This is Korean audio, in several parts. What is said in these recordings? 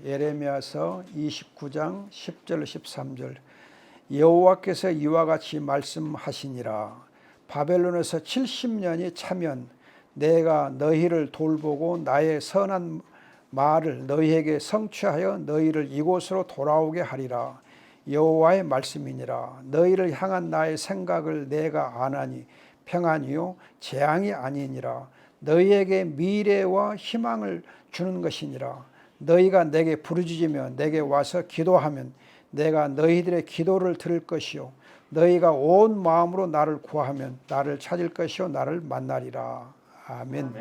예레미야서 29장 10절 13절. 여호와께서 이와 같이 말씀하시니라. 바벨론에서 70년이 차면 내가 너희를 돌보고 나의 선한 말을 너희에게 성취하여 너희를 이곳으로 돌아오게 하리라. 여호와의 말씀이니라. 너희를 향한 나의 생각을 내가 아나니 평안이요 재앙이 아니니라. 너희에게 미래와 희망을 주는 것이니라. 너희가 내게 부르짖으며 내게 와서 기도하면 내가 너희들의 기도를 들을 것이요 너희가 온 마음으로 나를 구하면 나를 찾을 것이요 나를 만나리라. 아멘.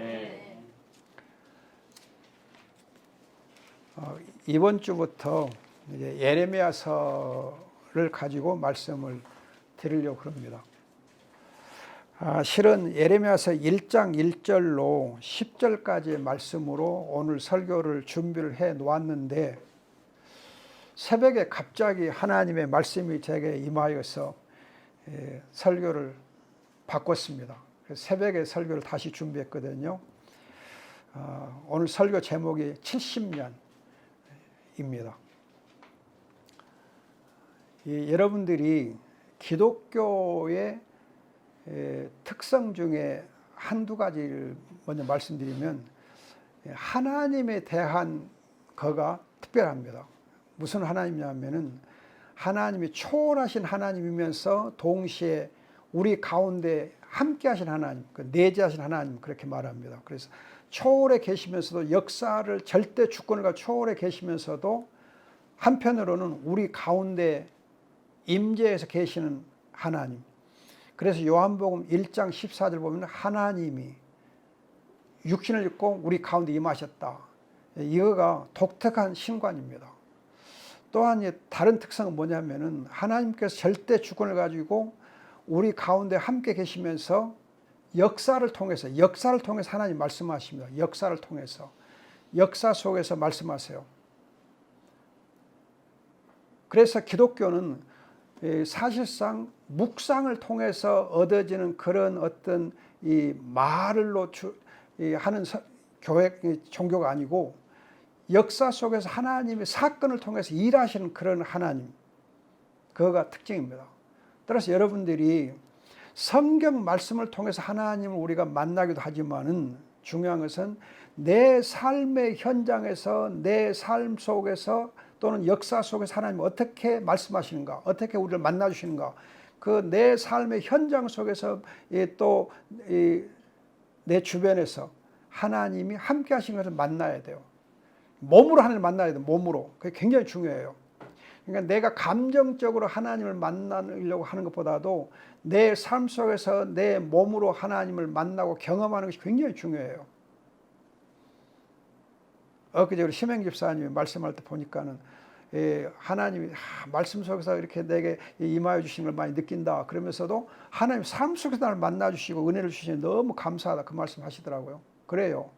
이번 주부터 이제 예레미야서를 가지고 말씀을 드리려고 합니다. 실은 예레미야서 1장 1절로 10절까지의 말씀으로 오늘 설교를 준비를 해 놓았는데 새벽에 갑자기 하나님의 말씀이 제게 임하여서 설교를 바꿨습니다. 그래서 새벽에 설교를 다시 준비했거든요. 오늘 설교 제목이 70년입니다. 여러분들이 기독교의 특성 중에 한두 가지를 먼저 말씀드리면 하나님에 대한 거가 특별합니다. 무슨 하나님이냐면은 하나님이 초월하신 하나님이면서 동시에 우리 가운데 함께 하신 하나님, 내재하신 하나님 그렇게 말합니다. 그래서 초월해 계시면서도 역사를 절대 주권과 초월해 계시면서도 한편으로는 우리 가운데 임재해서 계시는 하나님. 그래서 요한복음 1장 14절 보면 하나님이 육신을 입고 우리 가운데 임하셨다. 이거가 독특한 신관입니다. 또한 다른 특성은 뭐냐면은 하나님께서 절대 주권을 가지고 우리 가운데 함께 계시면서 역사를 통해서 하나님 말씀하십니다. 역사를 통해서 역사 속에서 말씀하세요. 그래서 기독교는 사실상 묵상을 통해서 얻어지는 그런 어떤 이 말로 하는 교회 종교가 아니고 역사 속에서 하나님의 사건을 통해서 일하시는 그런 하나님, 그거가 특징입니다. 따라서 여러분들이 성경 말씀을 통해서 하나님을 우리가 만나기도 하지만은 중요한 것은 내 삶의 현장에서 내 삶 속에서 또는 역사 속에서 하나님이 어떻게 말씀하시는가, 어떻게 우리를 만나주시는가, 그 내 삶의 현장 속에서 또 내 주변에서 하나님이 함께 하시는 것을 만나야 돼요. 몸으로 하나님을 만나야 돼요. 몸으로. 그게 굉장히 중요해요. 그러니까 내가 감정적으로 하나님을 만나려고 하는 것보다도 내 삶 속에서 내 몸으로 하나님을 만나고 경험하는 것이 굉장히 중요해요. 엊그제 우리 심행 집사님이 말씀할 때 보니까는 하나님이 말씀 속에서 이렇게 내게 임하여 주시는 걸 많이 느낀다. 그러면서도 하나님 삶 속에서 나를 만나 주시고 은혜를 주시니 너무 감사하다. 그 말씀 하시더라고요. 그래요.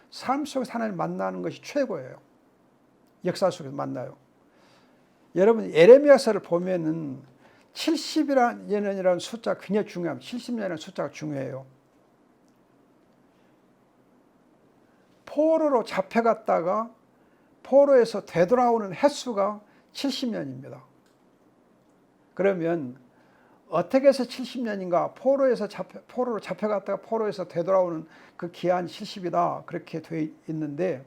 삶 속에서 하나님 만나는 것이 최고예요. 역사 속에서 만나요. 여러분 예레미야서를 보면은 70년이라는 숫자가 굉장히 중요합니다. 70년이라는 숫자가 중요해요. 포로로 잡혀갔다가 포로에서 되돌아오는 횟수가 70년입니다. 그러면 어떻게 해서 70년인가? 포로로 잡혀갔다가 포로에서 되돌아오는 그 기한이 70이다. 그렇게 돼 있는데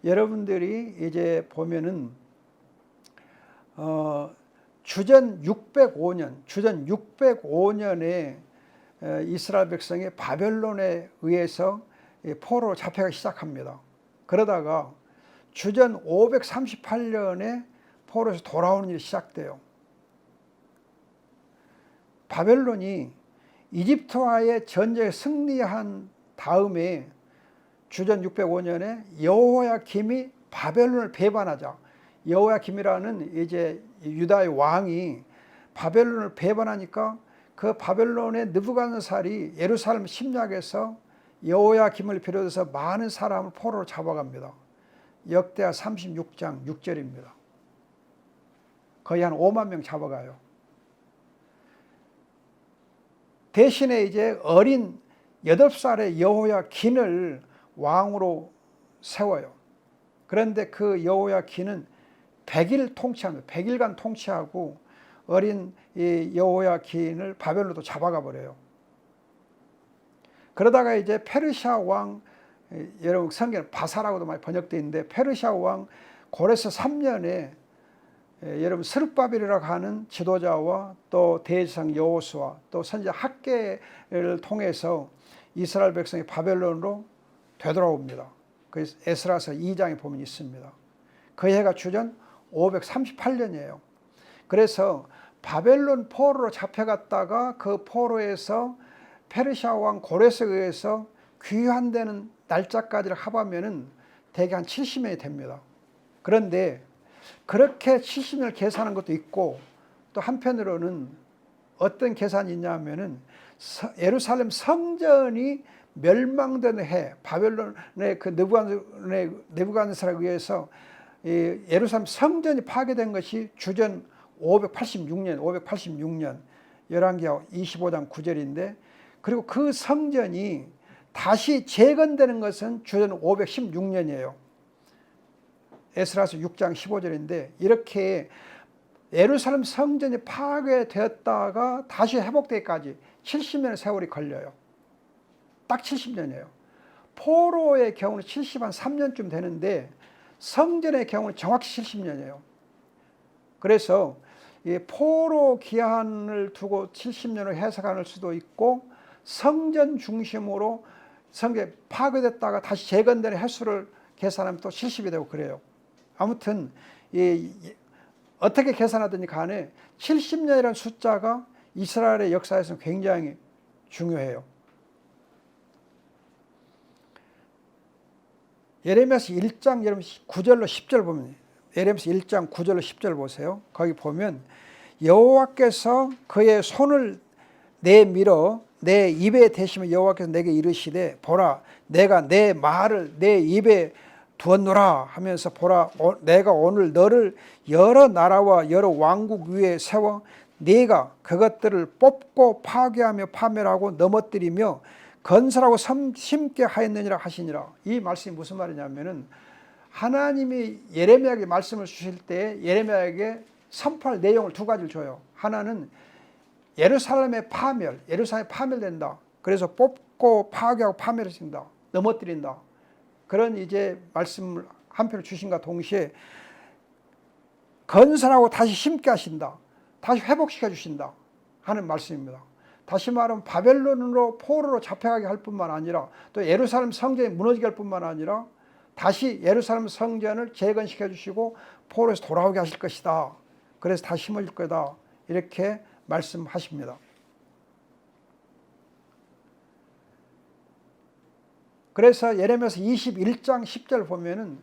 여러분들이 이제 보면은 주전 605년에 이스라엘 백성이 바벨론에 의해서 포로로 잡혀가기 시작합니다. 그러다가 주전 538년에 포로에서 돌아오는 일이 시작돼요. 바벨론이 이집트와의 전쟁에 승리한 다음에 주전 605년에 여호야김이 바벨론을 배반하자. 여호야김이라는 이제 유다의 왕이 바벨론을 배반하니까 그 바벨론의 느부갓네살이 예루살렘 침략해서 여호야김을 비롯해서 많은 사람을 포로로 잡아갑니다. 역대하 36장 6절입니다. 거의 한 5만 명 잡아가요. 대신에 이제 어린 8살의 여호야긴을 왕으로 세워요. 그런데 그 여호야긴은 100일 통치합니다. 100일간 통치하고 어린 이 여호야긴을 바벨론으로 잡아가 버려요. 그러다가 이제 페르시아 왕, 여러분 성경에 바사라고도 많이 번역되어 있는데, 페르시아 왕 고레스 3년에 여러분 스룹바벨이라고 하는 지도자와 또 대제사장 여호수아 또 선지자 학개를 통해서 이스라엘 백성이 바벨론으로 되돌아옵니다. 그 에스라서 2장에 보면 있습니다. 그 해가 주전 538년이에요. 그래서 바벨론 포로로 잡혀갔다가 그 포로에서 페르시아 왕 고레스에 의해서 귀환되는 날짜까지를 합하면은 대개 한 70년이 됩니다. 그런데 그렇게 70년을 계산한 것도 있고, 또 한편으로는 어떤 계산이 있냐면은 예루살렘 성전이 멸망된 해, 바벨론의 그 느부갓네살에 의해서 예루살렘 성전이 파괴된 것이 주전 586년 열왕기하 25장 9절인데, 그리고 그 성전이 다시 재건되는 것은 주전 516년이에요. 에스라서 6장 15절인데, 이렇게 예루살렘 성전이 파괴되었다가 다시 회복되기까지 70년의 세월이 걸려요. 딱 70년이에요. 포로의 경우는 73년쯤 되는데 성전의 경우는 정확히 70년이에요. 그래서 이 포로 기한을 두고 70년을 해석할 수도 있고, 성전 중심으로 성전이 파괴됐다가 다시 재건되는 횟수를 계산하면 또 70이 되고 그래요. 아무튼 어떻게 계산하든지 간에 70년이라는 숫자가 이스라엘의 역사에서는 굉장히 중요해요. 예레미야서 1장 여러분 9절로 10절 보면, 예레미야서 1장 9절로 10절 보세요. 거기 보면 여호와께서 그의 손을 내밀어 내 입에 대시며 여호와께서 내게 이르시되, 보라 내가 내 말을 내 입에 두었노라 하면서, 보라 내가 오늘 너를 여러 나라와 여러 왕국 위에 세워 네가 그것들을 뽑고 파괴하며 파멸하고 넘어뜨리며 건설하고 심게 하였느니라 하시니라. 이 말씀이 무슨 말이냐면은, 하나님이 예레미야에게 말씀을 주실 때 예레미야에게 선포할 내용을 두 가지를 줘요. 하나는 예루살렘의 파멸, 예루살렘이 파멸된다. 그래서 뽑고 파괴하고 파멸해진다, 넘어뜨린다. 그런 이제 말씀을 한편을 주신과 동시에 건설하고 다시 심게 하신다, 다시 회복시켜 주신다 하는 말씀입니다. 다시 말하면 바벨론으로 포로로 잡혀가게 할 뿐만 아니라, 또 예루살렘 성전이 무너지게 할 뿐만 아니라 다시 예루살렘 성전을 재건시켜 주시고 포로에서 돌아오게 하실 것이다. 그래서 다시 심어질 거다, 이렇게 말씀하십니다. 그래서 예레미야서 21장 10절 보면은,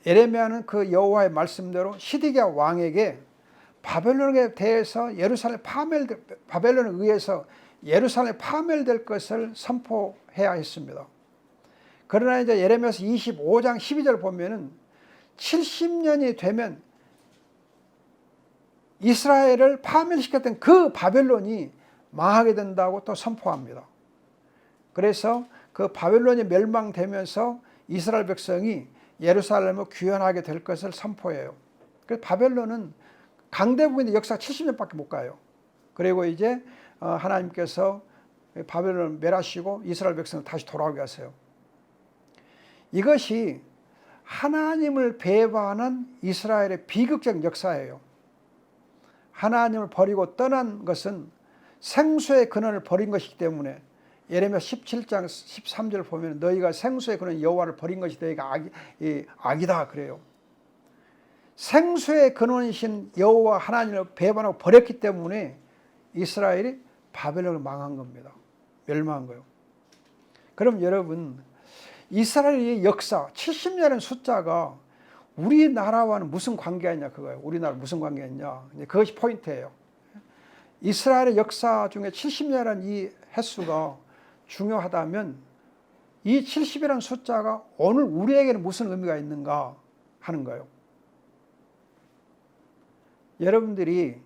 예레미야는 그 여호와의 말씀대로 시드기야 왕에게 바벨론에 대해서 바벨론에 의해서 예루살렘이 파멸될 것을 선포해야 했습니다. 그러나 이제 예레미야서 25장 12절 보면은 70년이 되면 이스라엘을 파멸시켰던 그 바벨론이 망하게 된다고 또 선포합니다. 그래서 그 바벨론이 멸망되면서 이스라엘 백성이 예루살렘을 귀환하게 될 것을 선포해요. 그래서 바벨론은 강대국인의 역사가 70년밖에 못 가요. 그리고 이제 하나님께서 바벨론을 멸하시고 이스라엘 백성을 다시 돌아오게 하세요. 이것이 하나님을 배반한 이스라엘의 비극적 역사예요. 하나님을 버리고 떠난 것은 생수의 근원을 버린 것이기 때문에, 예레미야 17장 13절 보면 너희가 생수의 근원 여호와를 버린 것이 너희가 악이다 그래요. 생수의 근원이신 여호와 하나님을 배반하고 버렸기 때문에 이스라엘이 바벨론을 망한 겁니다. 멸망한 거예요. 그럼 여러분, 이스라엘의 역사 70년의 숫자가 우리나라와는 무슨 관계가 있냐 그거예요. 우리나라 무슨 관계가 있냐. 그것이 포인트예요. 이스라엘의 역사 중에 70년이라는 이 횟수가 중요하다면, 이 70이라는 숫자가 오늘 우리에게는 무슨 의미가 있는가 하는 거예요. 여러분들이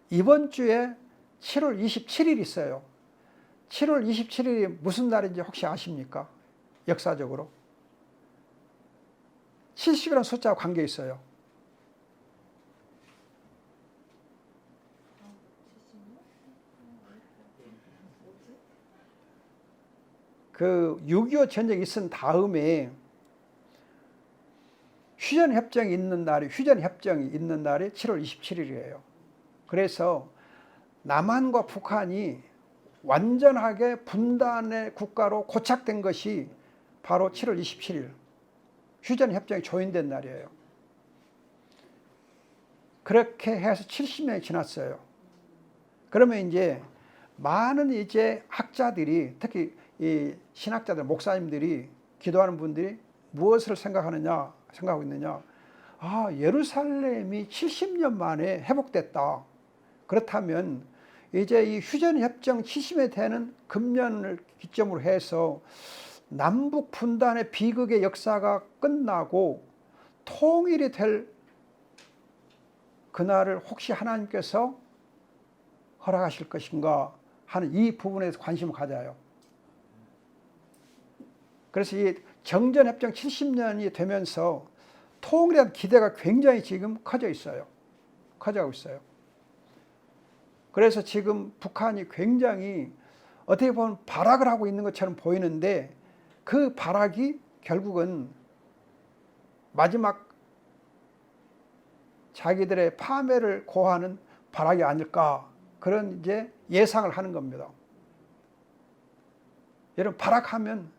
이번 주에 7월 27일 있어요. 7월 27일이 무슨 날인지 혹시 아십니까? 역사적으로. 70이라는 숫자와 관계 있어요. 그 6.25 전쟁이 있은 다음에 휴전협정이 있는 날이 7월 27일이에요. 그래서 남한과 북한이 완전하게 분단의 국가로 고착된 것이 바로 7월 27일 휴전협정이 조인된 날이에요. 그렇게 해서 70년이 지났어요. 그러면 이제 많은 이제 학자들이, 특히 이 신학자들, 목사님들이, 기도하는 분들이 무엇을 생각하고 있느냐. 아, 예루살렘이 70년 만에 회복됐다. 그렇다면 이제 이 휴전협정 70에 되는 금년을 기점으로 해서 남북 분단의 비극의 역사가 끝나고 통일이 될 그날을 혹시 하나님께서 허락하실 것인가 하는 이 부분에서 관심을 가져요. 그래서 이 정전협정 70년이 되면서 통일에 대한 기대가 굉장히 지금 커져가고 있어요. 그래서 지금 북한이 굉장히 어떻게 보면 발악을 하고 있는 것처럼 보이는데 그 발악이 결국은 마지막 자기들의 파멸을 고하는 발악이 아닐까, 그런 이제 예상을 하는 겁니다. 여러분, 발악하면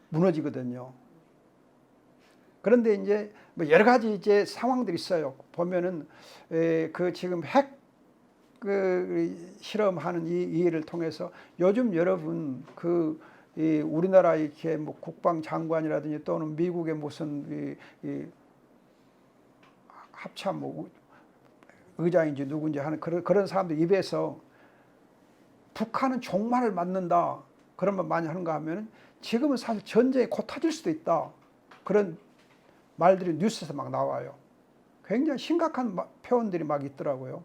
무너지거든요. 그런데 이제 뭐 여러 가지 이제 상황들이 있어요. 보면은 그 지금 핵 실험하는 이 일을 통해서 요즘 여러분 우리나라 이렇게 뭐 국방장관이라든지 또는 미국의 무슨 합참 뭐 의장인지 누군지 하는 그런 사람들 입에서 북한은 종말을 맞는다, 그런 말 많이 하는가 하면은 지금은 사실 전쟁이 곧 터질 수도 있다, 그런 말들이 뉴스에서 막 나와요. 굉장히 심각한 표현들이 막 있더라고요.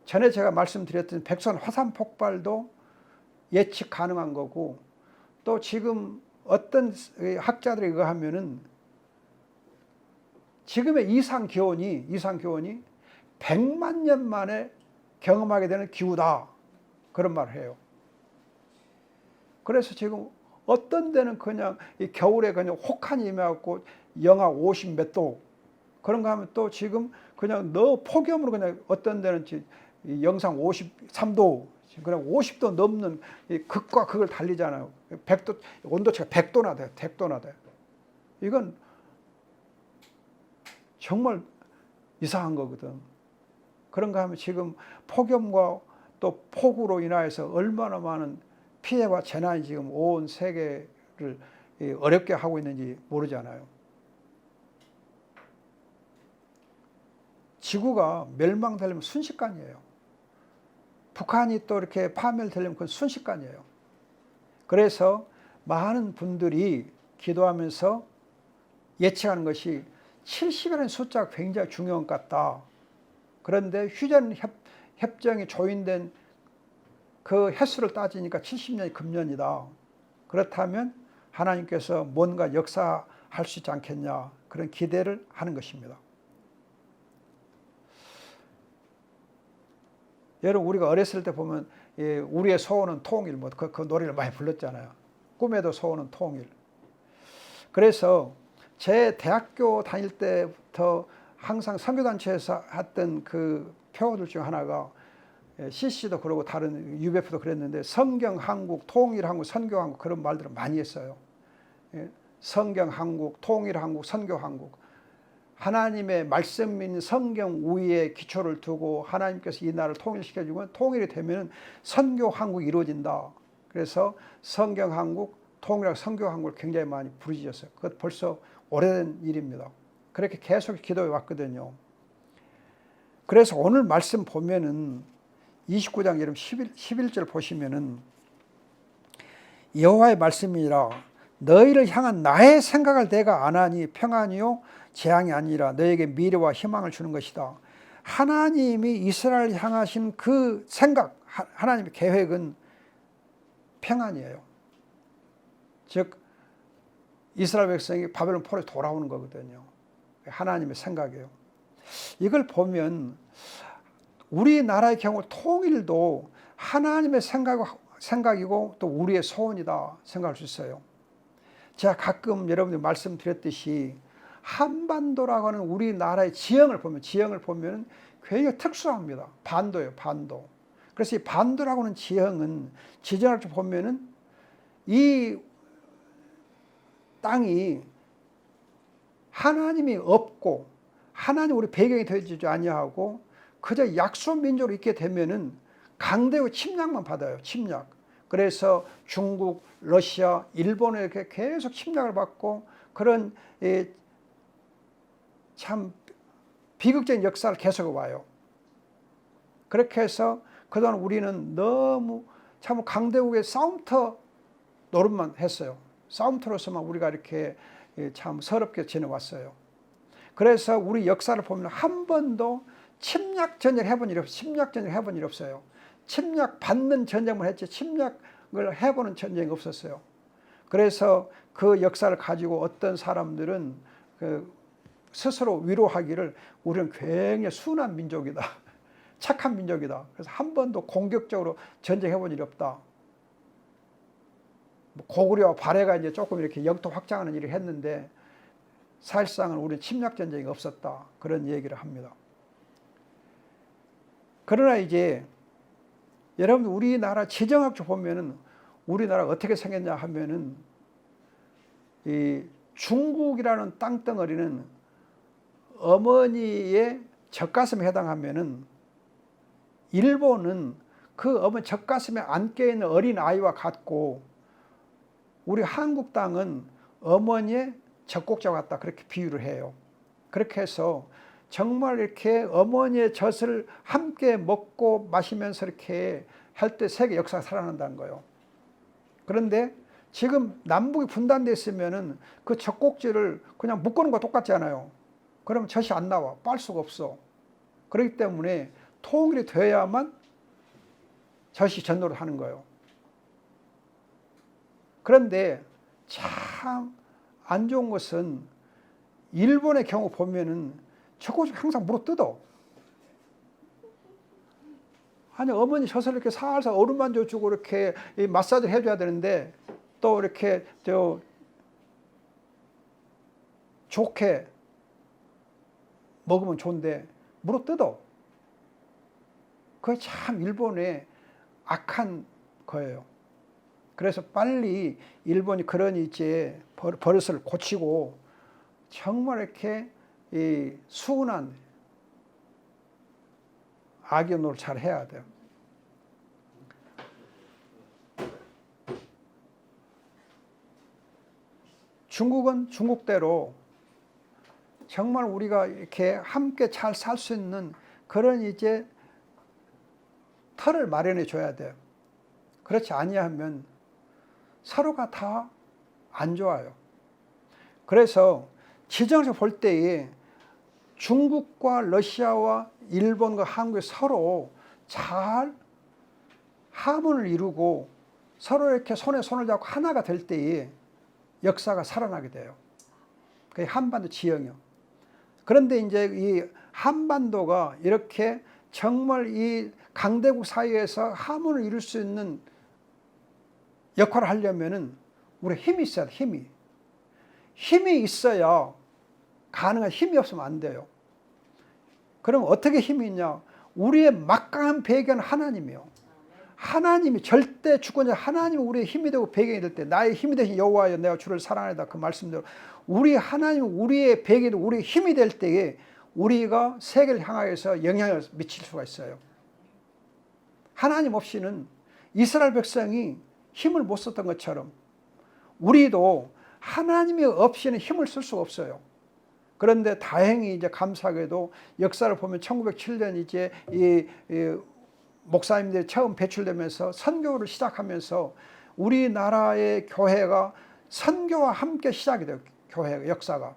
전에 제가 말씀드렸던 백선 화산 폭발도 예측 가능한 거고, 또 지금 어떤 학자들에 의하면은 지금의 이상 기온이 100만 년 만에 경험하게 되는 기후다, 그런 말을 해요. 그래서 지금 어떤 데는 그냥 이 겨울에 그냥 혹한이 임해갖고 영하 50 몇 도, 그런가 하면 또 지금 그냥 폭염으로 그냥 어떤 데는 영상 53도, 그냥 50도 넘는 극과 극을 달리잖아요. 100도, 온도차가 100도나 돼요. 100도나 돼요. 이건 정말 이상한 거거든. 그런가 하면 지금 폭염과 또 폭우로 인하여서 얼마나 많은 피해와 재난이 지금 온 세계를 어렵게 하고 있는지 모르잖아요. 지구가 멸망되려면 순식간이에요. 북한이 또 이렇게 파멸되려면 그건 순식간이에요. 그래서 많은 분들이 기도하면서 예측하는 것이 70이라는 숫자가 굉장히 중요한 것 같다. 그런데 휴전협정이 조인된 그 횟수를 따지니까 70년이 금년이다. 그렇다면 하나님께서 뭔가 역사할 수 있지 않겠냐, 그런 기대를 하는 것입니다. 여러분, 우리가 어렸을 때 보면 우리의 소원은 통일, 뭐 그 노래를 많이 불렀잖아요. 꿈에도 소원은 통일. 그래서 제 대학교 다닐 때부터 항상 선교단체에서 했던 그 표어들 중 하나가, CC도 그러고 다른 UBF도 그랬는데, 성경 한국, 통일 한국, 선교 한국, 그런 말들을 많이 했어요. 성경 한국, 통일 한국, 선교 한국. 하나님의 말씀인 성경 위에 기초를 두고 하나님께서 이 나라를 통일시켜주면, 통일이 되면 선교 한국이 이루어진다. 그래서 성경 한국, 통일하고 선교 한국을 굉장히 많이 부르짖었어요. 그것 벌써 오래된 일입니다. 그렇게 계속 기도해 왔거든요. 그래서 오늘 말씀 보면은 29장 11절 보시면은, 여호와의 말씀이라 너희를 향한 나의 생각을 내가 아나니 평안이요 재앙이 아니라 너에게 미래와 희망을 주는 것이다. 하나님이 이스라엘을 향하신 그 생각, 하나님의 계획은 평안이에요. 즉 이스라엘 백성이 바벨론 포로에 돌아오는 거거든요. 하나님의 생각이에요. 이걸 보면 우리나라의 경우 통일도 하나님의 생각이고 또 우리의 소원이다 생각할 수 있어요. 제가 가끔 여러분들 말씀드렸듯이 한반도라고 하는 우리나라의 지형을 보면 굉장히 특수합니다. 반도예요, 반도. 그래서 이 반도라고 하는 지형은 지정을 보면은 이 땅이 하나님이 없고 하나님 우리 배경이 되지 아니하고 그저 약소 민족으로 있게 되면은 강대국 침략만 받아요. 침략. 그래서 중국, 러시아, 일본에 이렇게 계속 침략을 받고 그런 참 비극적인 역사를 계속 와요. 그렇게 해서 그동안 우리는 너무 참 강대국의 싸움터 노릇만 했어요. 싸움터로서만 우리가 이렇게 참 서럽게 지내왔어요. 그래서 우리 역사를 보면 한 번도 침략 전쟁을 해본 일이 없어요. 침략 전쟁을 해본 일이 없어요. 침략 받는 전쟁만 했지 침략을 해보는 전쟁이 없었어요. 그래서 그 역사를 가지고 어떤 사람들은 스스로 위로하기를 우리는 굉장히 순한 민족이다. 착한 민족이다. 그래서 한 번도 공격적으로 전쟁해본 일이 없다. 고구려와 발해가 이제 조금 이렇게 영토 확장하는 일을 했는데 사실상은 우리는 침략 전쟁이 없었다. 그런 얘기를 합니다. 그러나 이제 여러분 우리나라 지정학적 보면은 우리나라가 어떻게 생겼냐 하면은 이 중국이라는 땅덩어리는 어머니의 젖가슴에 해당하면은 일본은 그 어머니 젖가슴에 안겨 있는 어린 아이와 같고 우리 한국 땅은 어머니의 젖꼭지와 같다 그렇게 비유를 해요. 그렇게 해서 정말 이렇게 어머니의 젖을 함께 먹고 마시면서 이렇게 할 때 세계 역사가 살아난다는 거예요. 그런데 지금 남북이 분단되어 있으면은 그 젖꼭지를 그냥 묶어놓은 거 똑같지 않아요. 그러면 젖이 안 나와. 빨 수가 없어. 그렇기 때문에 통일이 되어야만 젖이 전도를 하는 거예요. 그런데 참 안 좋은 것은 일본의 경우 보면은 젖꼭지 항상 물어뜯어. 아니 어머니 젖을 이렇게 살살 어루만 줘주고 이렇게 마사지를 해줘야 되는데 또 이렇게 좋게 먹으면 좋은데 물어뜯어. 그게 참 일본의 악한 거예요. 그래서 빨리 일본이 그런 이제 버릇을 고치고 정말 이렇게 순한 악연노를 잘 해야 돼요. 중국은 중국대로 정말 우리가 이렇게 함께 잘 살 수 있는 그런 이제 틀을 마련해 줘야 돼요. 그렇지 아니하면 서로가 다 안 좋아요. 그래서 지정에서 볼 때에 중국과 러시아와 일본과 한국이 서로 잘 화문을 이루고 서로 이렇게 손에 손을 잡고 하나가 될 때에 역사가 살아나게 돼요. 그게 한반도 지형이요. 그런데 이제 이 한반도가 이렇게 정말 이 강대국 사이에서 화문을 이룰 수 있는 역할을 하려면은 우리 힘이 있어야 돼, 힘이. 힘이 있어야 가능한 힘이 없으면 안 돼요. 그럼 어떻게 힘이 있냐? 우리의 막강한 배경은 하나님이요. 하나님이 절대 주권자 하나님이 우리의 힘이 되고 배경이 될 때 나의 힘이 되신 여호와여 내가 주를 사랑하다 그 말씀대로 우리 하나님 우리의 배경이 우리의 힘이 될 때에 우리가 세계를 향하여서 영향을 미칠 수가 있어요. 하나님 없이는 이스라엘 백성이 힘을 못 썼던 것처럼 우리도 하나님이 없이는 힘을 쓸 수가 없어요. 그런데 다행히 이제 감사하게도 역사를 보면 1907년 이제 이 목사님들이 처음 배출되면서 선교를 시작하면서 우리나라의 교회가 선교와 함께 시작이 돼요. 교회 역사가.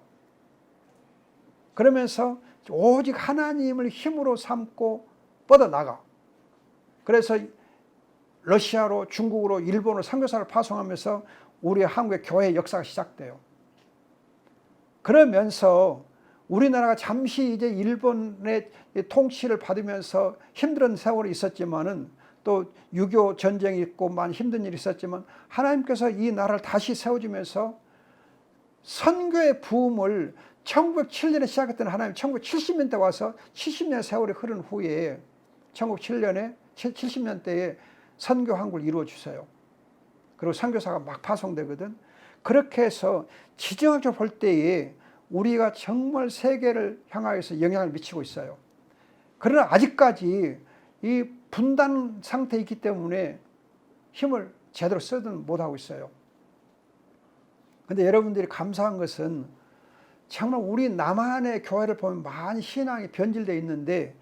그러면서 오직 하나님을 힘으로 삼고 뻗어나가. 그래서 러시아로 중국으로 일본으로 선교사를 파송하면서 우리 한국의 교회 역사가 시작돼요. 그러면서 우리나라가 잠시 이제 일본의 통치를 받으면서 힘든 세월이 있었지만은 또 6.25 전쟁이 있고 많은 힘든 일이 있었지만 하나님께서 이 나라를 다시 세워주면서 선교의 부흥을 1907년에 시작했던 하나님 1970년대 와서 70년 세월이 흐른 후에 1907년에 70년대에 선교 항구를 이루어 주세요. 그리고 선교사가 막 파송되거든. 그렇게 해서 지정학적으로 볼 때에 우리가 정말 세계를 향하여서 영향을 미치고 있어요. 그러나 아직까지 이 분단 상태에 있기 때문에 힘을 제대로 쓰든 못하고 있어요. 근데 여러분들이 감사한 것은 정말 우리 남한의 교회를 보면 많이 신앙이 변질되어 있는데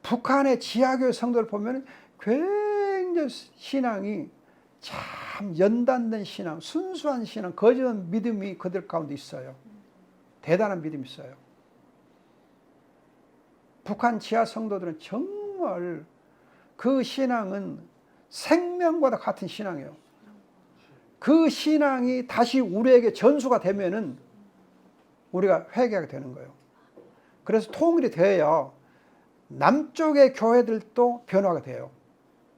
북한의 지하교회 성도를 보면 굉장히 신앙이 참 연단된 신앙, 순수한 신앙, 거짓된 믿음이 그들 가운데 있어요. 대단한 믿음이 있어요. 북한 지하 성도들은 정말 그 신앙은 생명과도 같은 신앙이에요. 그 신앙이 다시 우리에게 전수가 되면은 우리가 회개하게 되는 거예요. 그래서 통일이 되어야 남쪽의 교회들도 변화가 돼요.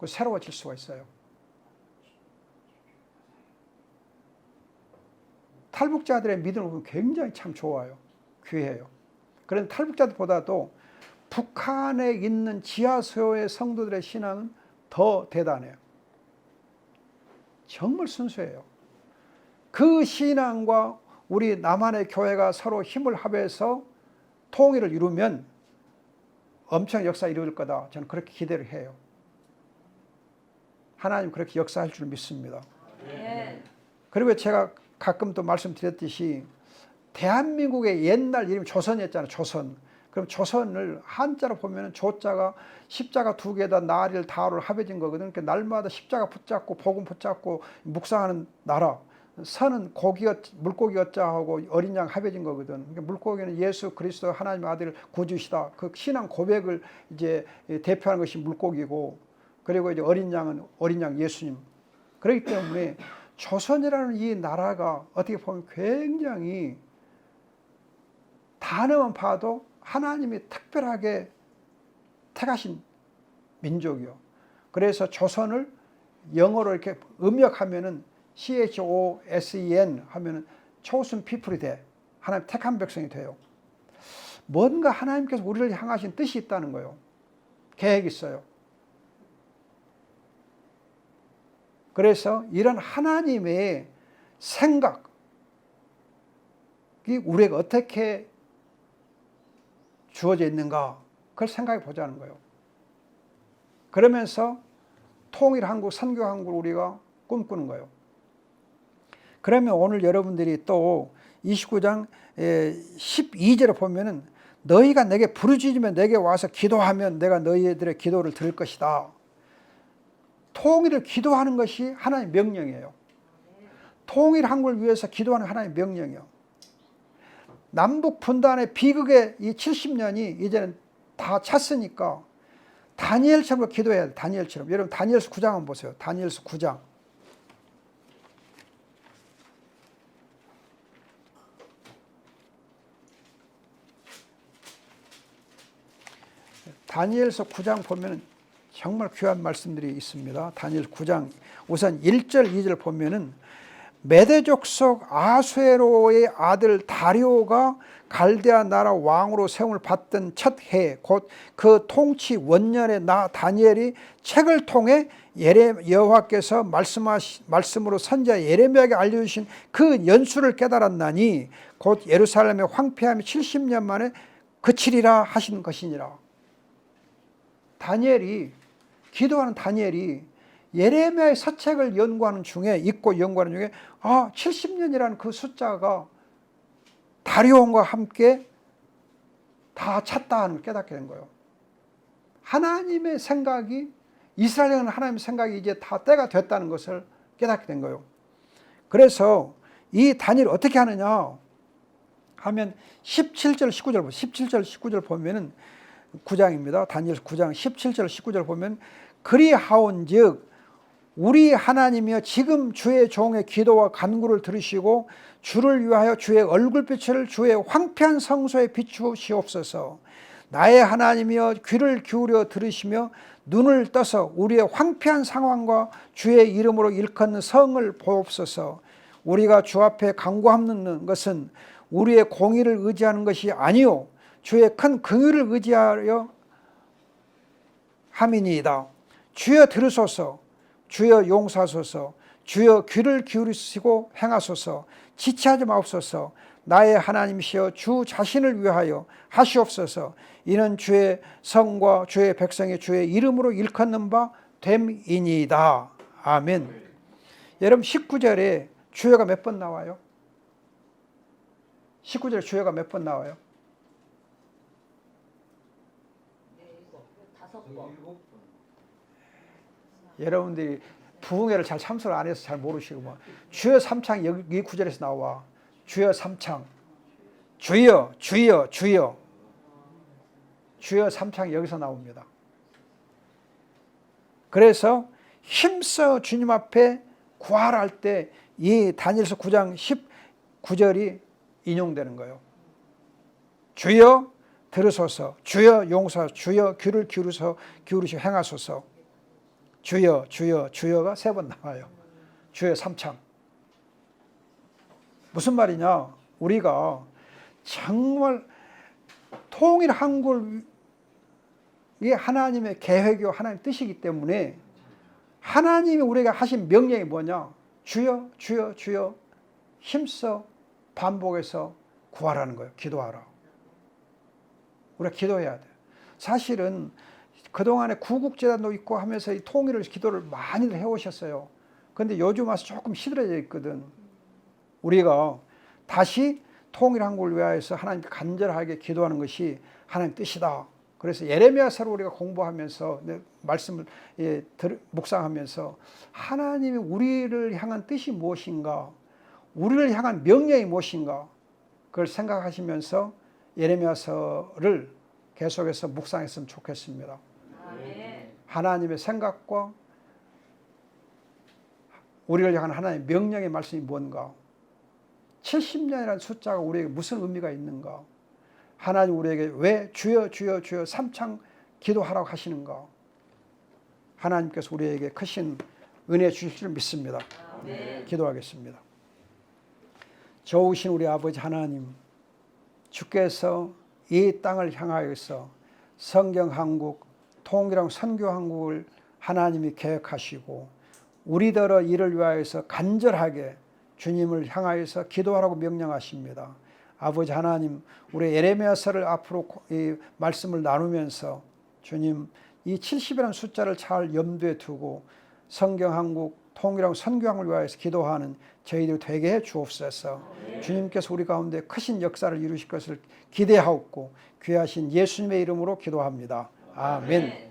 새로워질 수가 있어요. 탈북자들의 믿음을 보면 굉장히 참 좋아요. 귀해요. 그런데 탈북자들보다도 북한에 있는 지하소의 성도들의 신앙은 더 대단해요. 정말 순수해요. 그 신앙과 우리 남한의 교회가 서로 힘을 합해서 통일을 이루면 엄청 역사 이루어질 거다. 저는 그렇게 기대를 해요. 하나님 그렇게 역사할 줄 믿습니다. 네. 그리고 제가 가끔 또 말씀드렸듯이 대한민국의 옛날 이름이 조선이었잖아요. 조선. 그럼 조선을 한자로 보면 조자가 십자가 두 개에다 나리를 다를 합해진 거거든. 그러니까 날마다 십자가 붙잡고 복음 붙잡고 묵상하는 나라. 선은 물고기 어자하고 어린 양 합해진 거거든. 그러니까 물고기는 예수 그리스도 하나님의 아들 구주시다. 그 신앙 고백을 이제 대표하는 것이 물고기고, 그리고 이제 어린 양은 어린 양 예수님. 그렇기 때문에 조선이라는 이 나라가 어떻게 보면 굉장히 단어만 봐도 하나님이 특별하게 택하신 민족이요. 그래서 조선을 영어로 이렇게 음역하면은 CHOSEN 하면은 chosen people이 돼. 하나님 택한 백성이 돼요. 뭔가 하나님께서 우리를 향하신 뜻이 있다는 거예요. 계획이 있어요. 그래서 이런 하나님의 생각이 우리에게 어떻게 주어져 있는가, 그걸 생각해 보자는 거예요. 그러면서 통일한국, 선교한국을 우리가 꿈꾸는 거예요. 그러면 오늘 여러분들이 또 29장 12절에 보면은 너희가 내게 부르짖으면 내게 와서 기도하면 내가 너희들의 기도를 들을 것이다. 통일을 기도하는 것이 하나님의 명령이에요. 통일한국을 위해서 기도하는 하나님의 명령이에요. 남북 분단의 비극의 이 70년이 이제는 다 찼으니까 다니엘처럼 기도해야 돼. 다니엘처럼. 여러분 다니엘서 9장 한번 보세요. 다니엘서 9장. 다니엘서 9장 보면 정말 귀한 말씀들이 있습니다. 다니엘 9장 우선 1절 2절 보면은 메대족 속 아수에로의 아들 다리오가 갈대아 나라 왕으로 세움을 받던 첫 해 곧 그 통치 원년에 나 다니엘이 책을 통해 여호와께서 말씀으로 선지자 예레미야에게 알려주신 그 연수를 깨달았나니 곧 예루살렘의 황폐함이 70년 만에 그치리라 하신 것이니라. 다니엘이 기도하는 다니엘이 예레미야의 서책을 연구하는 중에 읽고 연구하는 중에 70년이라는 그 숫자가 다리온과 함께 다 찼다 하는 걸 깨닫게 된 거예요. 하나님의 생각이 이스라엘은 하나님의 생각이 이제 다 때가 됐다는 것을 깨닫게 된 거예요. 그래서 이 다니엘이 어떻게 하느냐 하면 17절 19절 17절 19절 보면은 9장입니다. 다니엘 9장 17절 19절 보면 그리하온즉 우리 하나님이여 지금 주의 종의 기도와 간구를 들으시고 주를 위하여 주의 얼굴빛을 주의 황폐한 성소에 비추시옵소서. 나의 하나님이여 귀를 기울여 들으시며 눈을 떠서 우리의 황폐한 상황과 주의 이름으로 일컫는 성을 보옵소서. 우리가 주 앞에 간구하는 것은 우리의 공의를 의지하는 것이 아니요 주의 큰 긍휼을 의지하여 함이니이다. 주여 들으소서. 주여 용서하소서. 주여 귀를 기울이시고 행하소서. 지체하지 마옵소서. 나의 하나님이시여 주 자신을 위하여 하시옵소서. 이는 주의 성과 주의 백성의 주의 이름으로 일컫는 바 됨이니이다. 아멘. 여러분 19절에 주여가 몇 번 나와요? 19절에 주여가 몇 번 나와요? 5번. 여러분들이 부흥회를 잘 참석을 안 해서 잘 모르시고 뭐 주여 삼창 여기 구절에서 나와. 주여 삼창. 주여 주여 주여. 주여 삼창 여기서 나옵니다. 그래서 힘써 주님 앞에 구할할 때 이 다니엘서 9장 19절이 인용되는 거예요. 주여 들으소서. 주여 용서하소서. 주여 귀를 기울이시고 행하소서. 주여 주여 주여가 3번 나와요. 주여 삼창. 무슨 말이냐? 우리가 정말 통일 한국이 하나님의 계획이요 하나님의 뜻이기 때문에 하나님이 우리에게 하신 명령이 뭐냐? 주여 주여 주여 힘써 반복해서 구하라는 거예요. 기도하라. 우리가 기도해야 돼요. 사실은 그동안에 구국재단도 있고 하면서 이 통일을 기도를 많이들 해오셨어요. 그런데 요즘 와서 조금 시들어져 있거든. 우리가 다시 통일 한국을 위하여서 하나님께 간절하게 기도하는 것이 하나님 뜻이다. 그래서 예레미야서를 우리가 공부하면서 말씀을 묵상하면서 하나님이 우리를 향한 뜻이 무엇인가, 우리를 향한 명령이 무엇인가, 그걸 생각하시면서 예레미야서를 계속해서 묵상했으면 좋겠습니다. 아멘. 하나님의 생각과 우리를 향한 하나님의 명령의 말씀이 뭔가, 70년이라는 숫자가 우리에게 무슨 의미가 있는가, 하나님 우리에게 왜 주여 주여 주여 삼창 기도하라고 하시는가, 하나님께서 우리에게 크신 은혜 주실 줄 믿습니다. 아멘. 기도하겠습니다. 좋으신 우리 아버지 하나님, 주께서 이 땅을 향하여서 성경 한국, 통일한 선교 한국을 하나님이 계획하시고 우리들의 일을 위하여서 간절하게 주님을 향하여서 기도하라고 명령하십니다. 아버지 하나님, 우리 예레미야서를 앞으로 이 말씀을 나누면서 주님 이 70이라는 숫자를 잘 염두에 두고 성경 한국, 통일한 선교 한국을 위하여서 기도하는 저희들이 되게 해 주옵소서. 주님께서 우리 가운데 크신 역사를 이루실 것을 기대하옵고 귀하신 예수님의 이름으로 기도합니다. 아멘.